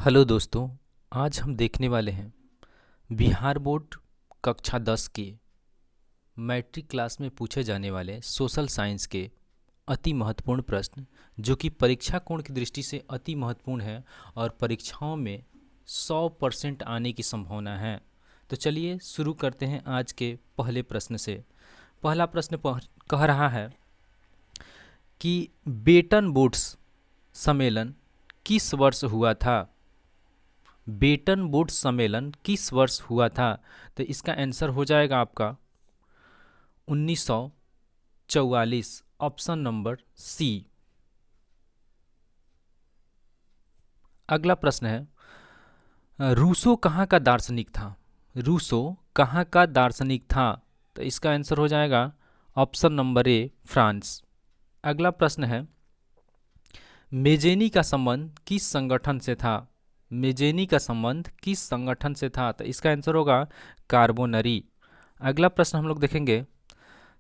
Hello दोस्तों। आज हम देखने वाले हैं बिहार बोर्ड कक्षा 10 के मैट्रिक क्लास में पूछे जाने वाले सोशल साइंस के अति महत्वपूर्ण प्रश्न, जो कि परीक्षा कोण की दृष्टि से अति महत्वपूर्ण है और परीक्षाओं में 100% आने की संभावना है। तो चलिए शुरू करते हैं आज के पहले प्रश्न से। पहला प्रश्न कह रहा है कि बेटन वुड्स सम्मेलन किस वर्ष हुआ था। बेटन वुड्स सम्मेलन किस वर्ष हुआ था? तो इसका आंसर हो जाएगा आपका 1944, ऑप्शन नंबर सी। अगला प्रश्न है, रूसो कहाँ का दार्शनिक था? रूसो कहाँ का दार्शनिक था? तो इसका आंसर हो जाएगा ऑप्शन नंबर ए, फ्रांस। अगला प्रश्न है, मेजेनी का संबंध किस संगठन से था? मेजेनी का संबंध किस संगठन से था? तो इसका आंसर होगा कार्बोनरी। अगला प्रश्न हम लोग देखेंगे,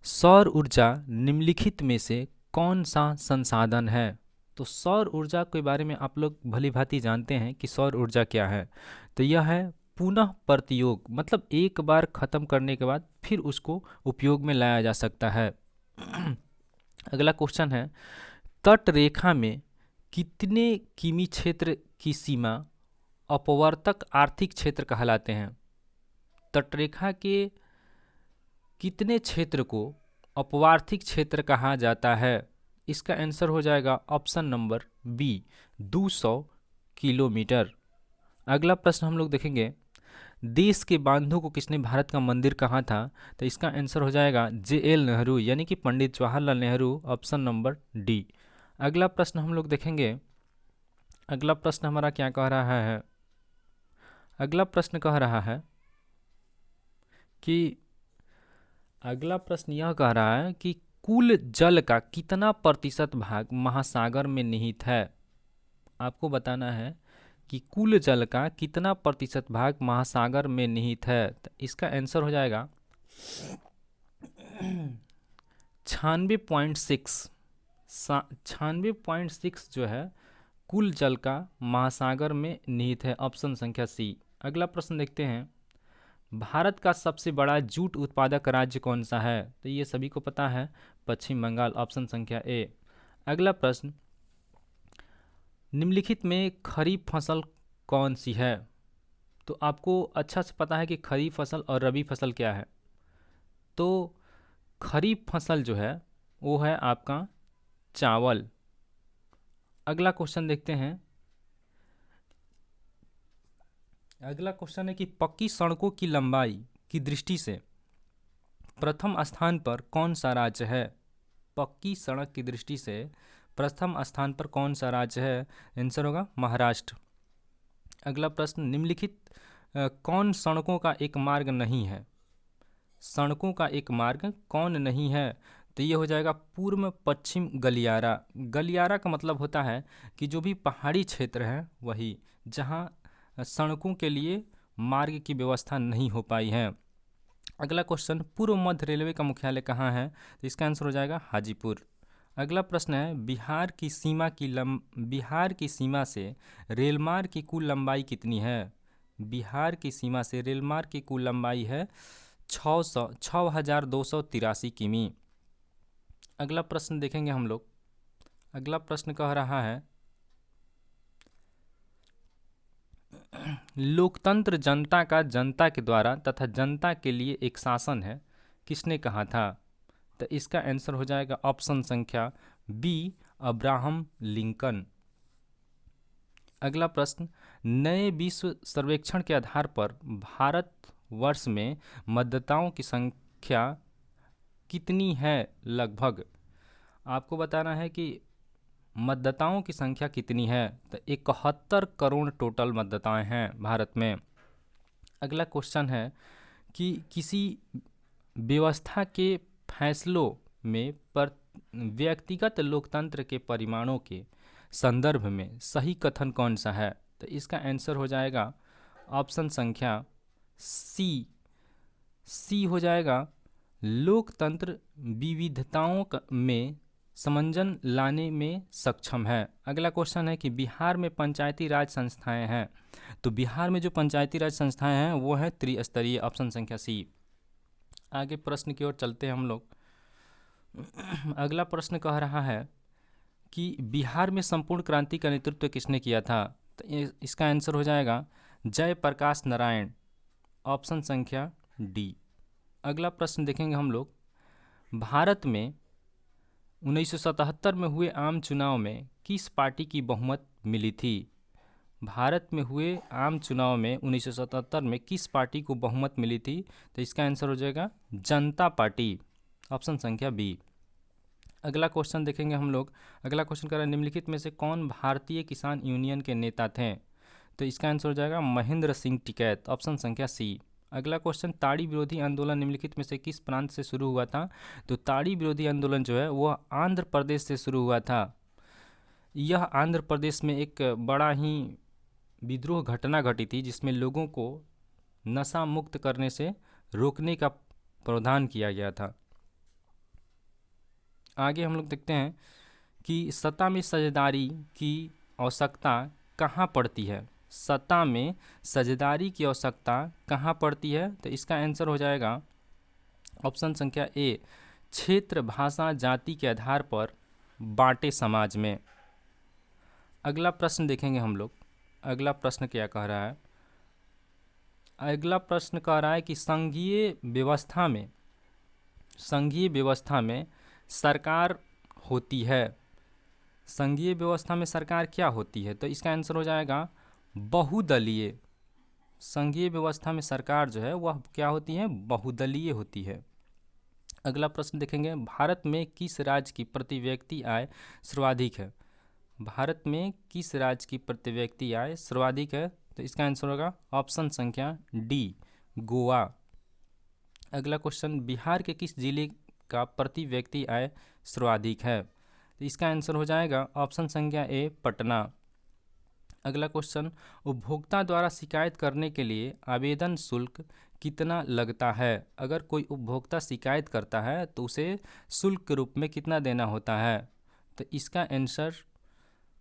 सौर ऊर्जा निम्नलिखित में से कौन सा संसाधन है? तो सौर ऊर्जा के बारे में आप लोग भली भांति जानते हैं कि सौर ऊर्जा क्या है। तो यह है पुनः प्रयोग, मतलब एक बार खत्म करने के बाद फिर उसको उपयोग में लाया जा सकता है। अगला क्वेश्चन है, तट रेखा में कितने किमी क्षेत्र की सीमा अपवर्तक आर्थिक क्षेत्र कहलाते हैं? तटरेखा के कितने क्षेत्र को अपवार्थिक क्षेत्र कहा जाता है? इसका आंसर हो जाएगा ऑप्शन नंबर बी, 200 किलोमीटर। अगला प्रश्न हम लोग देखेंगे, देश के बांधों को किसने भारत का मंदिर कहा था? तो इसका आंसर हो जाएगा JL नेहरू, यानी कि Pandit Jawaharlal Nehru, option number d. अगला प्रश्न हम लोग देखेंगे, अगला प्रश्न हमारा क्या कह रहा है? अगला प्रश्न कह रहा है कि अगला प्रश्न यह कह रहा है कि कुल जल का कितना प्रतिशत भाग महासागर में निहित है? आपको बताना है कि कुल जल का कितना प्रतिशत भाग महासागर में निहित है। तो इसका आंसर हो जाएगा 96.6। 96.6 जो है कुल जल का महासागर में निहित है, ऑप्शन संख्या सी। अगला प्रश्न देखते हैं, भारत का सबसे बड़ा जूट उत्पादक राज्य कौन सा है? तो ये सभी को पता है, पश्चिम बंगाल, ऑप्शन संख्या ए। अगला प्रश्न, निम्नलिखित में खरीफ फसल कौन सी है? तो आपको अच्छा से पता है कि खरीफ फसल और रबी फसल क्या है। तो खरीफ फसल जो है वो है आपका चावल। अगला क्वेश्चन देखते हैं, अगला क्वेश्चन है कि पक्की सड़कों की लंबाई की दृष्टि से प्रथम स्थान पर कौन सा राज्य है? पक्की सड़क की दृष्टि से प्रथम स्थान पर कौन सा राज्य है? आंसर होगा महाराष्ट्र। अगला प्रश्न, निम्नलिखित कौन सड़कों का एक मार्ग नहीं है? सड़कों का एक मार्ग कौन नहीं है? तो ये हो जाएगा पूर्व पश्चिम गलियारा। गलियारा का मतलब होता है कि जो भी पहाड़ी क्षेत्र है वही, जहाँ सड़कों के लिए मार्ग की व्यवस्था नहीं हो पाई है। अगला क्वेश्चन, पूर्व मध्य रेलवे का मुख्यालय कहाँ है? तो इसका आंसर हो जाएगा हाजीपुर। अगला प्रश्न है, बिहार की सीमा से रेलमार्ग की कुल लंबाई कितनी है? बिहार की सीमा से रेलमार्ग की कुल लंबाई है 6283 किमी। अगला प्रश्न देखेंगे हम लोग, अगला प्रश्न कह रहा है, लोकतंत्र जनता का जनता के द्वारा तथा जनता के लिए एक शासन है, किसने कहा था? तो इसका आंसर हो जाएगा ऑप्शन संख्या बी, अब्राहम लिंकन। अगला प्रश्न, नए विश्व सर्वेक्षण के आधार पर भारत वर्ष में मतदाताओं की संख्या कितनी है लगभग? आपको बताना है कि मतदाताओं की संख्या कितनी है। तो 71 करोड़ टोटल मतदाताएं हैं भारत में। अगला क्वेश्चन है कि किसी व्यवस्था के फैसलों में पर व्यक्तिगत लोकतंत्र के परिमाणों के संदर्भ में सही कथन कौन सा है? तो इसका आंसर हो जाएगा ऑप्शन संख्या सी। सी हो जाएगा, लोकतंत्र विविधताओं में समंजन लाने में सक्षम है। अगला क्वेश्चन है कि बिहार में पंचायती राज संस्थाएं हैं, तो बिहार में जो पंचायती राज संस्थाएं हैं वो है त्रिस्तरीय, ऑप्शन संख्या सी। आगे प्रश्न की ओर चलते हैं हम लोग। अगला प्रश्न कह रहा है कि बिहार में संपूर्ण क्रांति का नेतृत्व किसने किया था, तो इसका आंसर हो जाएगा जयप्रकाश नारायण, ऑप्शन संख्या डी। अगला प्रश्न देखेंगे हम लोग। भारत में 1977 में हुए आम चुनाव में किस पार्टी की बहुमत मिली थी? भारत में हुए आम चुनाव में 1977 में किस पार्टी को बहुमत मिली थी? तो इसका आंसर हो जाएगा जनता पार्टी, ऑप्शन संख्या बी। अगला क्वेश्चन देखेंगे हम लोग। अगला क्वेश्चन कर रहा है निम्नलिखित में से कौन भारतीय किसान यूनियन के नेता थे? तो इसका आंसर हो जाएगा महेंद्र सिंह टिकैत, ऑप्शन संख्या सी। अगला क्वेश्चन ताड़ी विरोधी आंदोलन निम्नलिखित में से किस प्रांत से शुरू हुआ था? तो ताड़ी विरोधी आंदोलन जो है वह आंध्र प्रदेश से शुरू हुआ था। यह आंध्र प्रदेश में एक बड़ा ही विद्रोह घटना घटी थी जिसमें लोगों को नशा मुक्त करने से रोकने का प्रावधान किया गया था। आगे हम लोग देखते हैं कि सत्ता में साझेदारी की आवश्यकता कहाँ पड़ती है? सत्ता में साझेदारी की आवश्यकता कहाँ पड़ती है? तो इसका आंसर हो जाएगा ऑप्शन संख्या ए, क्षेत्र, भाषा, जाति के आधार पर बांटे समाज में। अगला प्रश्न देखेंगे हम लोग। अगला प्रश्न क्या कह रहा है? अगला प्रश्न कह रहा है कि संघीय व्यवस्था में सरकार होती है। संघीय व्यवस्था में सरकार क्या होती है? तो इसका आंसर हो जाएगा बहुदलीय। संघीय व्यवस्था में सरकार जो है वह क्या होती है? बहुदलीय होती है। अगला प्रश्न देखेंगे। भारत में किस राज्य की प्रति व्यक्ति आय सर्वाधिक है? भारत में किस राज्य की प्रति व्यक्ति आय सर्वाधिक है? तो इसका आंसर होगा ऑप्शन संख्या डी, गोवा। अगला क्वेश्चन बिहार के किस जिले का प्रति व्यक्ति आय सर्वाधिक है? तो इसका आंसर हो जाएगा ऑप्शन संख्या ए, पटना। अगला क्वेश्चन उपभोक्ता द्वारा शिकायत करने के लिए आवेदन शुल्क कितना लगता है? अगर कोई उपभोक्ता शिकायत करता है तो उसे शुल्क के रूप में कितना देना होता है? तो इसका आंसर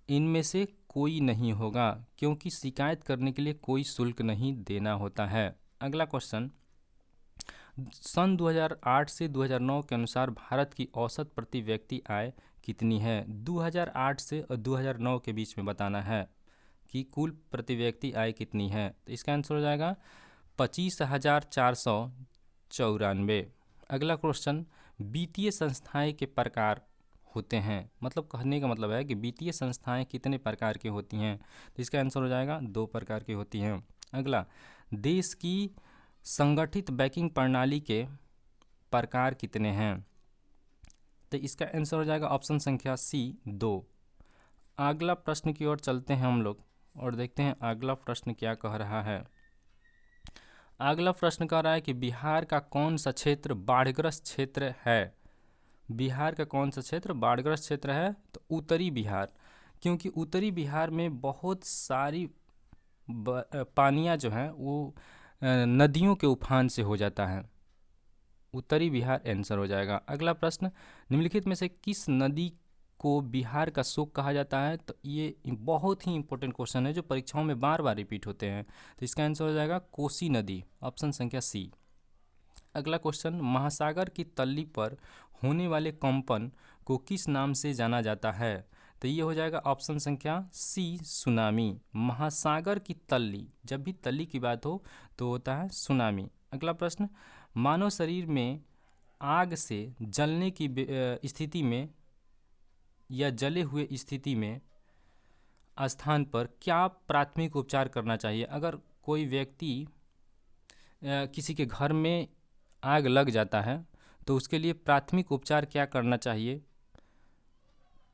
इनमें से कोई नहीं होगा, क्योंकि शिकायत करने के लिए कोई शुल्क नहीं देना होता है। अगला क्वेश्चन सन 2008 से 2009 के अनुसार भारत की औसत प्रति व्यक्ति आय कितनी है? 2008 से और 2009 के बीच में बताना है कि कुल प्रति व्यक्ति आय कितनी है। तो इसका आंसर हो जाएगा 25,494। अगला क्वेश्चन वित्तीय संस्थाएं के प्रकार होते हैं, मतलब कहने का मतलब है कि वित्तीय संस्थाएं कितने प्रकार की होती हैं? तो इसका आंसर हो जाएगा 2 प्रकार की होती हैं। अगला देश की संगठित बैंकिंग प्रणाली के प्रकार कितने हैं? तो इसका आंसर हो जाएगा ऑप्शन संख्या सी, 2। अगला प्रश्न की ओर चलते हैं हम लोग और देखते हैं अगला प्रश्न क्या कह रहा है। अगला प्रश्न कह रहा है कि बिहार का कौन सा क्षेत्र बाढ़ग्रस्त क्षेत्र है? बिहार का कौन सा क्षेत्र बाढ़ग्रस्त क्षेत्र है? तो उत्तरी बिहार, क्योंकि उत्तरी बिहार में बहुत सारी पानियाँ जो हैं वो नदियों के उफान से हो जाता है। उत्तरी बिहार आंसर हो जाएगा। अगला प्रश्न निम्नलिखित में से किस नदी को बिहार का शोक कहा जाता है? तो ये बहुत ही इंपॉर्टेंट क्वेश्चन है जो परीक्षाओं में बार बार रिपीट होते हैं। तो इसका आंसर हो जाएगा कोसी नदी, ऑप्शन संख्या सी। अगला क्वेश्चन महासागर की तल्ली पर होने वाले कंपन को किस नाम से जाना जाता है? तो ये हो जाएगा ऑप्शन संख्या सी, सुनामी। महासागर की तल्ली, जब भी तल्ली की बात हो तो होता है सुनामी। अगला प्रश्न मानव शरीर में आग से जलने की स्थिति में या जले हुए स्थिति में स्थान पर क्या प्राथमिक उपचार करना चाहिए? अगर कोई व्यक्ति किसी के घर में आग लग जाता है तो उसके लिए प्राथमिक उपचार क्या करना चाहिए?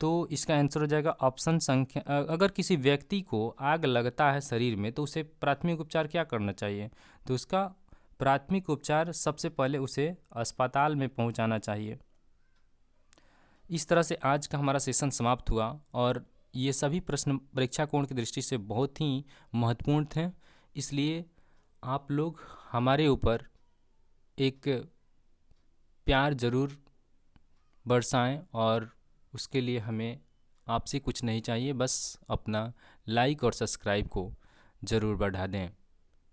तो इसका आंसर हो जाएगा ऑप्शन संख्या, अगर किसी व्यक्ति को आग लगता है शरीर में तो उसे प्राथमिक उपचार क्या करना चाहिए? तो उसका प्राथमिक उपचार सबसे पहले उसे अस्पताल में पहुंचाना चाहिए। इस तरह से आज का हमारा सेशन समाप्त हुआ और ये सभी प्रश्न परीक्षा कोण की दृष्टि से बहुत ही महत्वपूर्ण थे, इसलिए आप लोग हमारे ऊपर एक प्यार ज़रूर बरसाएं और उसके लिए हमें आपसे कुछ नहीं चाहिए, बस अपना लाइक और सब्सक्राइब को ज़रूर बढ़ा दें,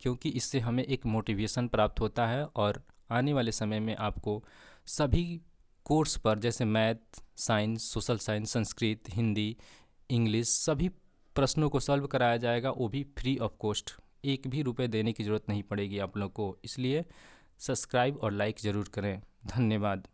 क्योंकि इससे हमें एक मोटिवेशन प्राप्त होता है और आने वाले समय में आपको सभी कोर्स पर, जैसे math, science, social science, Sanskrit, Hindi, English, सभी प्रश्नों को सॉल्व कराया जाएगा, वो भी फ्री ऑफ कॉस्ट। एक भी रुपए देने की ज़रूरत नहीं पड़ेगी आप लोग को। इसलिए सब्सक्राइब और लाइक ज़रूर करें। धन्यवाद।